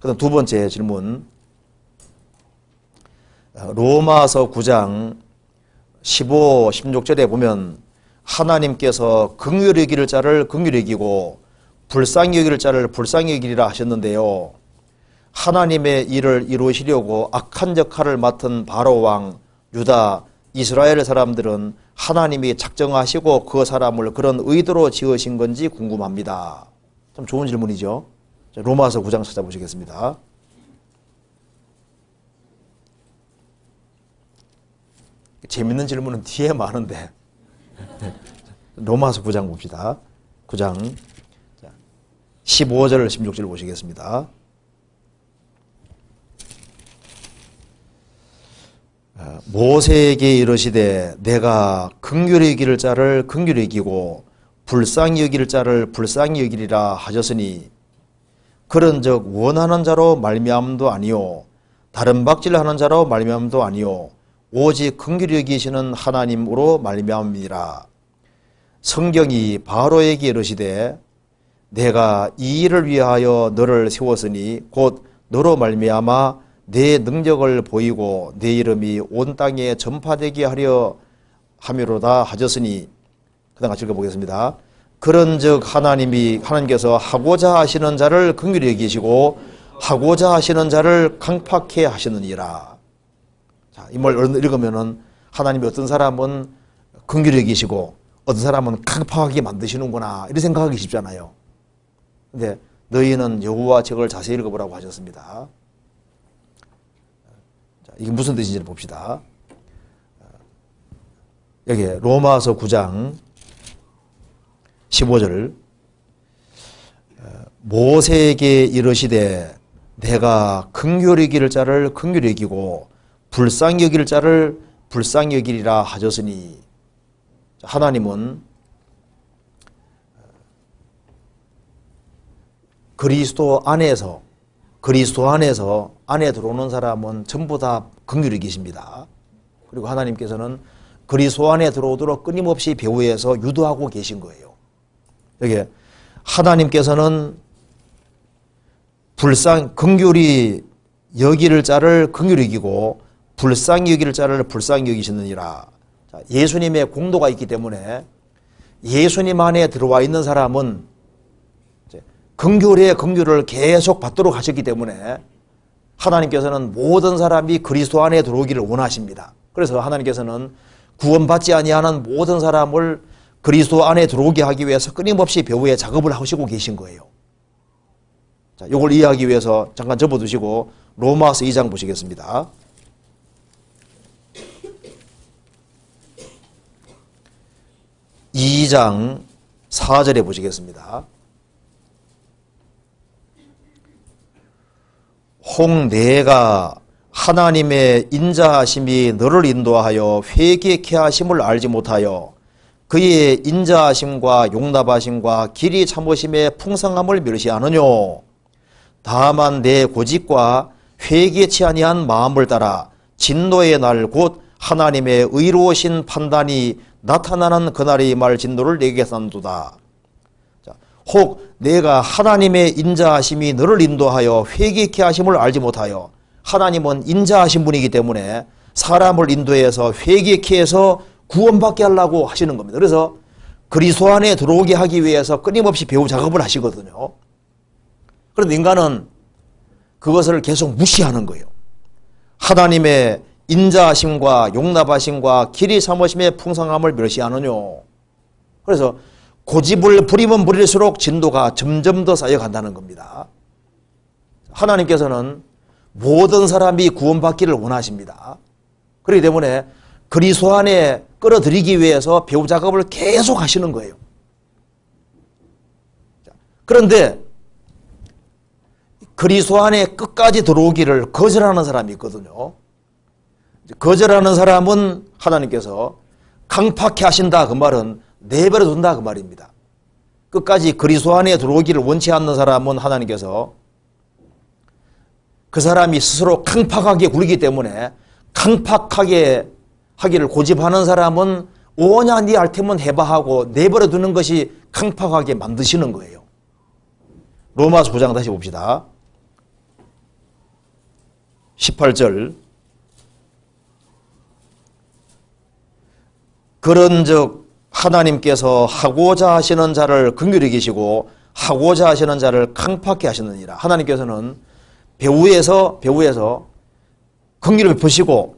그다음 두 번째 질문. 로마서 9장 15, 16절에 보면 하나님께서 긍휼히 여길 자를 긍휼히 여기고 불쌍히 여길 자를 불쌍히 여기리라 하셨는데요. 하나님의 일을 이루시려고 악한 역할을 맡은 바로 왕 유다 이스라엘 사람들은 하나님이 작정하시고 그 사람을 그런 의도로 지으신 건지 궁금합니다. 참 좋은 질문이죠. 로마서 9장 찾아보시겠습니다. 재밌는 질문은 뒤에 많은데 로마서 9장 봅시다. 9장 15절 16절 보시겠습니다. 모세에게 이르시되 내가 긍휼히 여길 자를 긍휼히 여기고 불쌍히 여길 자를 불쌍히 여기리라 하셨으니 그런즉 원하는 자로 말미암도 아니요 다른 박질하는 자로 말미암도 아니요 오직 긍휼히 여기시는 하나님으로 말미암이니라. 성경이 바로에게 이르시되 내가 이 일을 위하여 너를 세웠으니 곧 너로 말미암아 내 능력을 보이고 내 이름이 온 땅에 전파되게 하려 함이로다 하셨으니 그 다음 같이 읽어보겠습니다. 그런즉 하나님께서 하고자 하시는 자를 긍휼히 여기시고 하고자 하시는 자를 강팍해 하시느니라. 자, 이 말 읽으면은 하나님이 어떤 사람은 긍휼히 여기시고 어떤 사람은 강팍하게 만드시는구나 이렇게 생각하기 쉽잖아요. 근데 너희는 여호와 책을 자세히 읽어보라고 하셨습니다. 자, 이게 무슨 뜻인지를 봅시다. 여기 로마서 9장 15절 모세에게 이르시되 내가 긍휼히 여길 자를 긍휼히 여기고 불쌍히 여길 자를 불쌍히 여기리라 하셨으니 하나님은 그리스도 안에서 안에 들어오는 사람은 전부 다 긍휼히 여기십니다. 그리고 하나님께서는 그리스도 안에 들어오도록 끊임없이 배후에서 유도하고 계신 거예요. 여기 하나님께서는 긍휼히 여길 자를 긍휼히 여기고 불쌍히 여길 자를 불쌍히 여기시느니라. 예수님의 공도가 있기 때문에 예수님 안에 들어와 있는 사람은 긍휼의 긍휼을 계속 받도록 하셨기 때문에 하나님께서는 모든 사람이 그리스도 안에 들어오기를 원하십니다. 그래서 하나님께서는 구원받지 아니하는 모든 사람을 그리스도 안에 들어오게 하기 위해서 끊임없이 배후에 작업을 하시고 계신 거예요. 자, 이걸 이해하기 위해서 잠깐 접어두시고 로마서 2장 보시겠습니다. 2장 4절에 보시겠습니다. 혹 내가 하나님의 인자하심이 너를 인도하여 회개케 하심을 알지 못하여 그의 인자하심과 용납하심과 길이 참으심의 풍성함을 멸시하느뇨. 다만 내 고집과 회개치 아니한 마음을 따라 진노의 날 곧 하나님의 의로우신 판단이 나타나는 그날의 말 진노를 내게 산도다. 혹 내가 하나님의 인자하심이 너를 인도하여 회개케 하심을 알지 못하여 하나님은 인자하신 분이기 때문에 사람을 인도해서 회개케 해서 구원받게 하려고 하시는 겁니다. 그래서 그리스도 안에 들어오게 하기 위해서 끊임없이 배후 작업을 하시거든요. 그런데 인간은 그것을 계속 무시하는 거예요. 하나님의 인자하심과 용납하심과 길이 참으심의 풍성함을 멸시하느뇨. 그래서 고집을 부리면 부릴수록 진도가 점점 더 쌓여간다는 겁니다. 하나님께서는 모든 사람이 구원받기를 원하십니다. 그렇기 때문에 그리스도 안에 끌어들이기 위해서 배후 작업을 계속 하시는 거예요. 그런데 그리스도 안에 끝까지 들어오기를 거절하는 사람이 있거든요. 거절하는 사람은 하나님께서 강팍해 하신다 그 말은 내버려 둔다 그 말입니다. 끝까지 그리스도 안에 들어오기를 원치 않는 사람은 하나님께서 그 사람이 스스로 강팍하게 굴기 때문에 강팍하게 하기를 고집하는 사람은 오냐 니 할 테면 해봐 하고 내버려 두는 것이 강팍하게 만드시는 거예요. 로마서 9장 다시 봅시다. 18절 그런즉 하나님께서 하고자 하시는 자를 긍휼히 여기시고 하고자 하시는 자를 강팍히 하시느니라. 하나님께서는 배후에서 긍휼을 베푸시고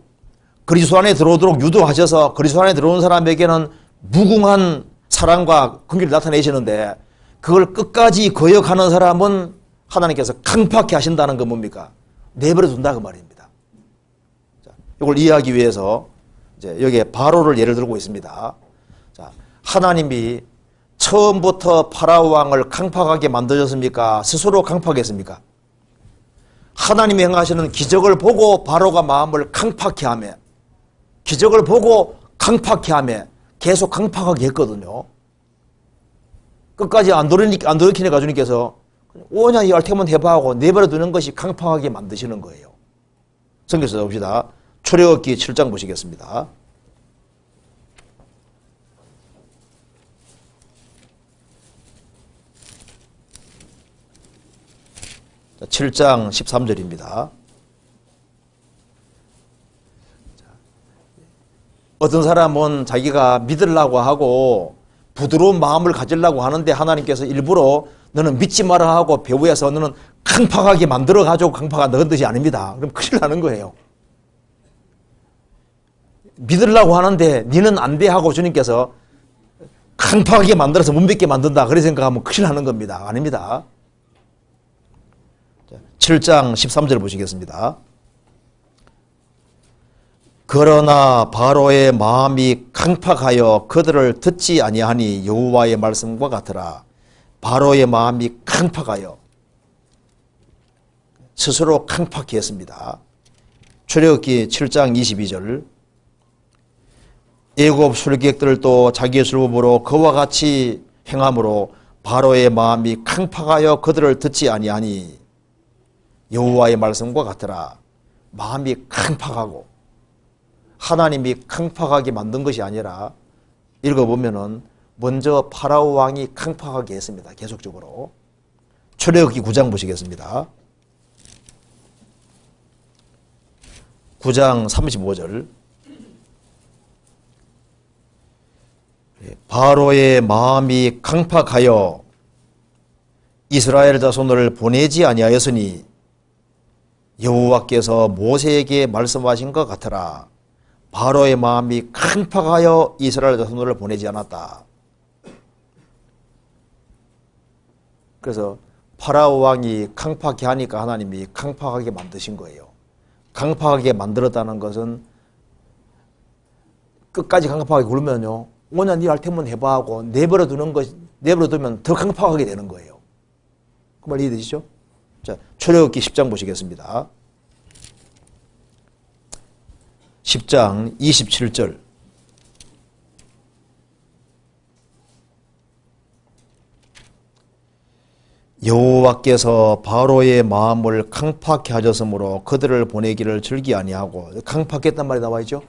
그리스도 안에 들어오도록 유도하셔서 그리스도 안에 들어온 사람에게는 무궁한 사랑과 긍휼을 나타내시는데 그걸 끝까지 거역하는 사람은 하나님께서 강팍히 하신다는 건 뭡니까? 내버려 둔다 그 말입니다. 자, 이걸 이해하기 위해서 이제 여기에 바로를 예를 들고 있습니다. 자, 하나님이 처음부터 파라오 왕을 강팍하게 만드셨습니까? 스스로 강팍했습니까? 하나님이 행하시는 기적을 보고 바로가 마음을 강팍히 하며 기적을 보고 강팍히 하며 계속 강팍하게 했거든요. 끝까지 안 돌이키니까 주님께서 오냐 이 알테면 해봐 하고 내버려 두는 것이 강팍하게 만드시는 거예요. 성경에서 봅시다. 출애굽기 7장 보시겠습니다. 7장 13절입니다. 어떤 사람은 자기가 믿으려고 하고 부드러운 마음을 가지려고 하는데 하나님께서 일부러 너는 믿지 마라 하고 배후에서 너는 강팍하게 만들어가지고 강팍한 넣은 뜻이 아닙니다. 그럼 큰일 나는 거예요. 믿으려고 하는데 니는 안 돼 하고 주님께서 강팍하게 만들어서 못 믿게 만든다. 그렇게 생각하면 큰일 나는 겁니다. 아닙니다. 7장 13절 보시겠습니다. 그러나 바로의 마음이 강팍하여 그들을 듣지 아니하니 여호와의 말씀과 같으라. 바로의 마음이 강팍하여 스스로 강팍히 했습니다. 출애굽기 7장 22절 애굽 술객들도 자기의 술법으로 그와 같이 행함으로 바로의 마음이 강팍하여 그들을 듣지 아니하니 여호와의 말씀과 같으라. 마음이 강팍하고 하나님이 강팍하게 만든 것이 아니라 읽어보면은 먼저 파라오 왕이 강팍하게 했습니다. 계속적으로. 출애굽기 9장 보시겠습니다. 9장 35절 바로의 마음이 강팍하여 이스라엘 자손을 보내지 아니하였으니 여호와께서 모세에게 말씀하신 것 같으라. 바로의 마음이 강팍하여 이스라엘 자손을 보내지 않았다. 그래서 파라오 왕이 강팍히 하니까 하나님이 강팍하게 만드신 거예요. 강팍하게 만들었다는 것은 끝까지 강팍하게 굴면요. 오냐 네 할 테면 해봐 하고 내버려두면 더 강팍하게 되는 거예요. 그 말 이해되시죠? 자, 출애굽기 10장 보시겠습니다. 10장 27절 여호와께서 바로의 마음을 강팍히 하셨으므로 그들을 보내기를 즐기 아니하고 강팍했단 말이 나와 있죠.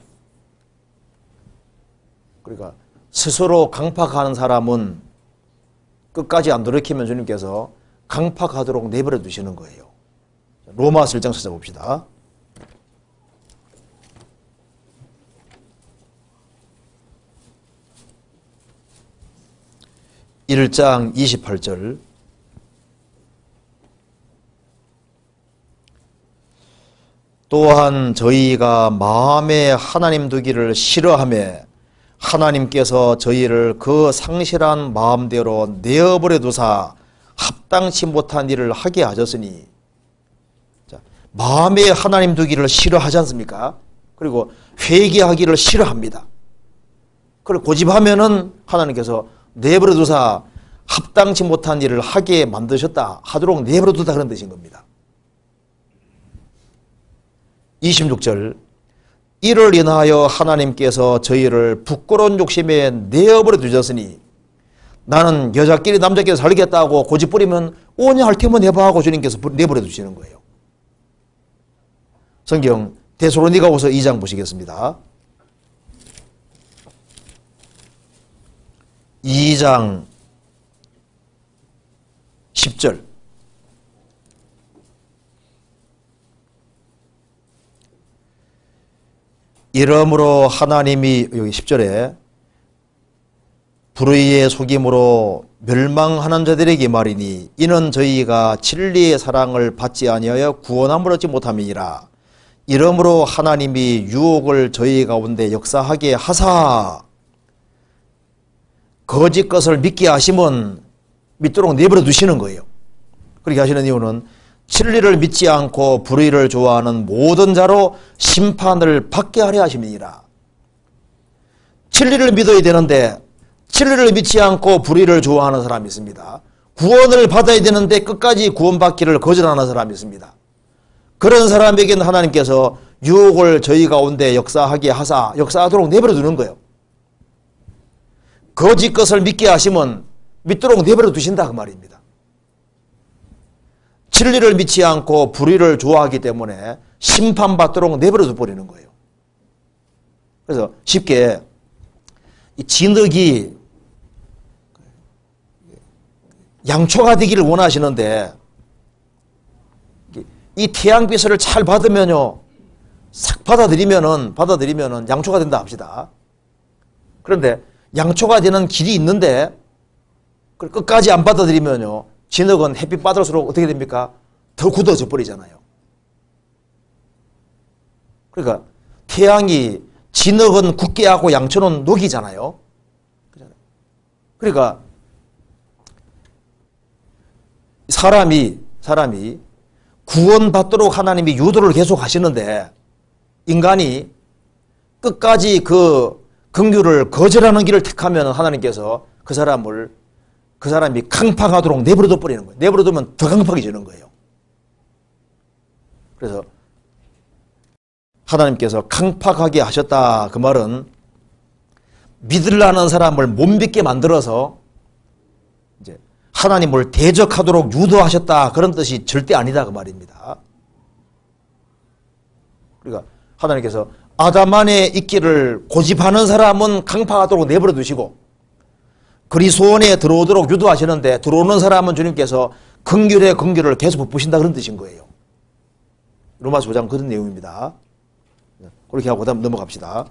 그러니까 스스로 강팍하는 사람은 끝까지 안 돌이키면 주님께서 강팍하도록 내버려 두시는 거예요. 로마서 1장 찾아봅시다. 1장 28절 또한 저희가 마음에 하나님 두기를 싫어하며 하나님께서 저희를 그 상실한 마음대로 내어버려 두사 합당치 못한 일을 하게 하셨으니 자, 마음에 하나님 두기를 싫어하지 않습니까? 그리고 회개하기를 싫어합니다. 그걸 고집하면은 하나님께서 내버려 두사 합당치 못한 일을 하게 만드셨다. 하도록 내버려 두다 그런 뜻인 겁니다. 26절 이를 인하여 하나님께서 저희를 부끄러운 욕심에 내어버려 두셨으니 나는 여자끼리 남자끼리 살겠다고 고집 부리면 오냐 할 테면 해봐 하고 주님께서 내버려 두시는 거예요. 성경 데살로니가후서 2장 보시겠습니다. 2장 10절 이러므로 하나님이 여기 10절에 불의의 속임으로 멸망하는 자들에게 말이니 이는 저희가 진리의 사랑을 받지 아니하여 구원함을 얻지 못함이니라. 이러므로 하나님이 유혹을 저희 가운데 역사하게 하사 거짓 것을 믿게 하시면 믿도록 내버려 두시는 거예요. 그렇게 하시는 이유는 진리를 믿지 않고 불의를 좋아하는 모든 자로 심판을 받게 하려 하심이니라. 진리를 믿어야 되는데 진리를 믿지 않고 불의를 좋아하는 사람이 있습니다. 구원을 받아야 되는데 끝까지 구원받기를 거절하는 사람이 있습니다. 그런 사람에게는 하나님께서 유혹을 저희 가운데 역사하게 하사 역사하도록 내버려 두는 거예요. 거짓 것을 믿게 하시면 믿도록 내버려 두신다 그 말입니다. 진리를 믿지 않고 불의를 좋아하기 때문에 심판받도록 내버려 둬버리는 거예요. 그래서 쉽게 이 진흙이 양초가 되기를 원하시는데 이 태양빛을 잘 받으면요, 싹 받아들이면은 양초가 된다 합시다. 그런데 양초가 되는 길이 있는데 그걸 끝까지 안 받아들이면요, 진흙은 햇빛 받을수록 어떻게 됩니까? 더 굳어져 버리잖아요. 그러니까 태양이 진흙은 굳게 하고 양초는 녹이잖아요. 그러니까 사람이 구원받도록 하나님이 유도를 계속 하시는데 인간이 끝까지 그 긍휼을 거절하는 길을 택하면 하나님께서 그 사람이 강팍하도록 내버려둬 버리는 거예요. 내버려두면 더 강팍해지는 거예요. 그래서 하나님께서 강팍하게 하셨다 그 말은 믿으려는 사람을 못 믿게 만들어서 이제 하나님을 대적하도록 유도하셨다 그런 뜻이 절대 아니다 그 말입니다. 그러니까 하나님께서 아담 안에 있기를 고집하는 사람은 강팍하도록 내버려 두시고 그리스도 안에 들어오도록 유도하시는데 들어오는 사람은 주님께서 긍휼의 긍휼을 계속 베푸신다 그런 뜻인 거예요. 로마서 5장 그런 내용입니다. 그렇게 하고 다음 넘어갑시다.